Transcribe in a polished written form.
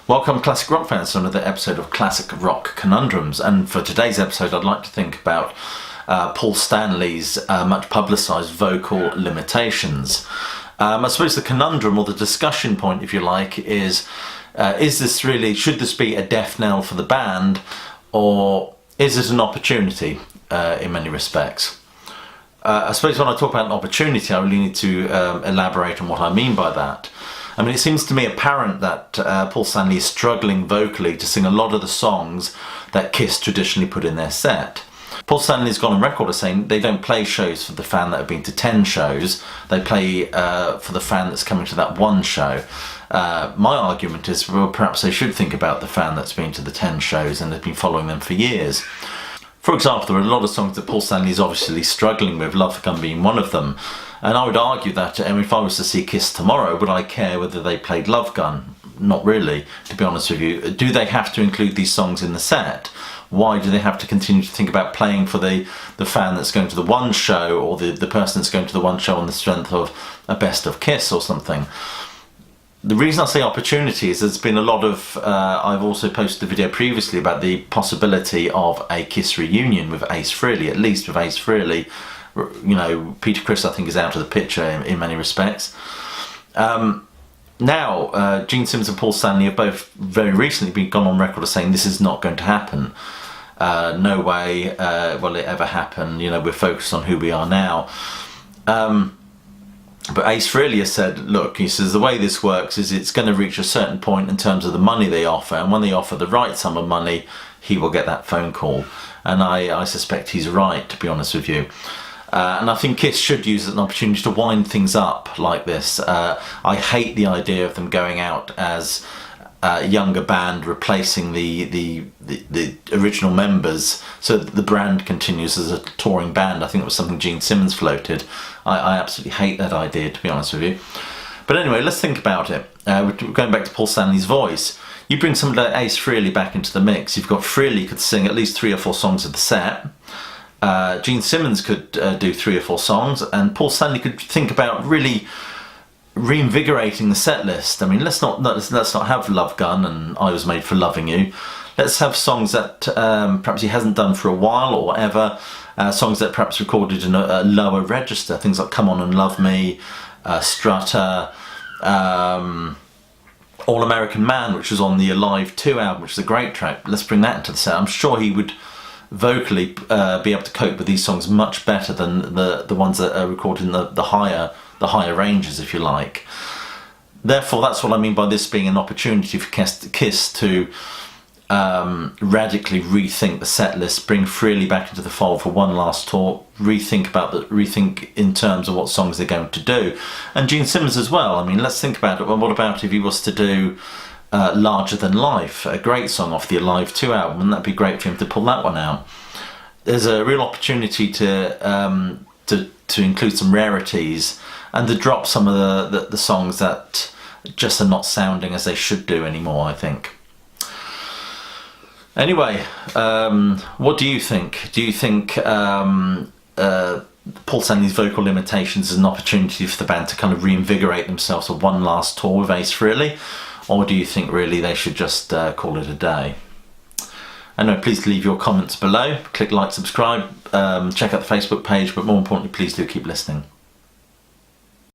Welcome classic rock fans to another episode of Classic Rock Conundrums, and for today's episode I'd like to think about Paul Stanley's much publicised vocal limitations. I suppose the conundrum, or the discussion point if you like, is this really, should this be a death knell for the band, or is it an opportunity in many respects? I suppose when I talk about an opportunity I really need to elaborate on what I mean by that. I mean, it seems to me apparent that Paul Stanley is struggling vocally to sing a lot of the songs that Kiss traditionally put in their set. Paul Stanley's gone on record as saying they don't play shows for the fan that have been to 10 shows, they play for the fan that's coming to that one show. My argument is, well, perhaps they should think about the fan that's been to the 10 shows and has been following them for years. For example, there are a lot of songs that Paul Stanley is obviously struggling with, Love Gun being one of them. And I would argue that if I was to see Kiss tomorrow, would I care whether they played Love Gun? Not really, to be honest with you. Do they have to include these songs in the set? Why do they have to continue to think about playing for the fan that's going to the one show, or the person that's going to the one show on the strength of a best of Kiss or something? The reason I say opportunity is there's been a lot of, I've also posted a video previously about the possibility of a Kiss reunion with Ace Frehley, at least with Ace Frehley. You know, Peter Criss I think is out of the picture in many respects. Now, Gene Simmons and Paul Stanley have both very recently gone on record as saying this is not going to happen. No way will it ever happen, you know, we're focused on who we are now. But Ace Frehley has said, look, he says the way this works is it's going to reach a certain point in terms of the money they offer, and when they offer the right sum of money, he will get that phone call. And I suspect he's right, to be honest with you. And I think Kiss should use it as an opportunity to wind things up like this. I hate the idea of them going out as a younger band replacing the original members, so that the brand continues as a touring band. I think it was something Gene Simmons floated. I absolutely hate that idea, to be honest with you. But anyway, let's think about it. We're going back to Paul Stanley's voice. You bring somebody like Ace Frehley back into the mix. You've got Frehley could sing at least 3 or 4 songs of the set. Gene Simmons could do 3 or 4 songs, and Paul Stanley could think about really reinvigorating the set list. I mean, let's not have Love Gun and I Was Made for Loving You. Let's have songs that perhaps he hasn't done for a while or ever. Songs that perhaps recorded in a lower register. Things like Come On and Love Me, Strutter, All American Man, which was on the Alive 2 album, which is a great track. Let's bring that into the set. I'm sure he would vocally be able to cope with these songs much better than the ones that are recorded in the higher ranges, if you like. Therefore, that's what I mean by this being an opportunity for Kiss to radically rethink the set list, bring Frehley back into the fold for one last tour, rethink in terms of what songs they're going to do, and Gene Simmons as well. I mean, let's think about it. Well, what about if he was to do Larger Than Life, a great song off the Alive 2 album? Wouldn't that be great for him to pull that one out? There's a real opportunity to include some rarities and to drop some of the songs that just are not sounding as they should do anymore, I think. Anyway, what do you think? Do you think Paul Stanley's vocal limitations is an opportunity for the band to kind of reinvigorate themselves for one last tour with Ace Frehley? Or do you think really they should just call it a day? Anyway, please leave your comments below. Click like, subscribe, check out the Facebook page, but more importantly, please do keep listening.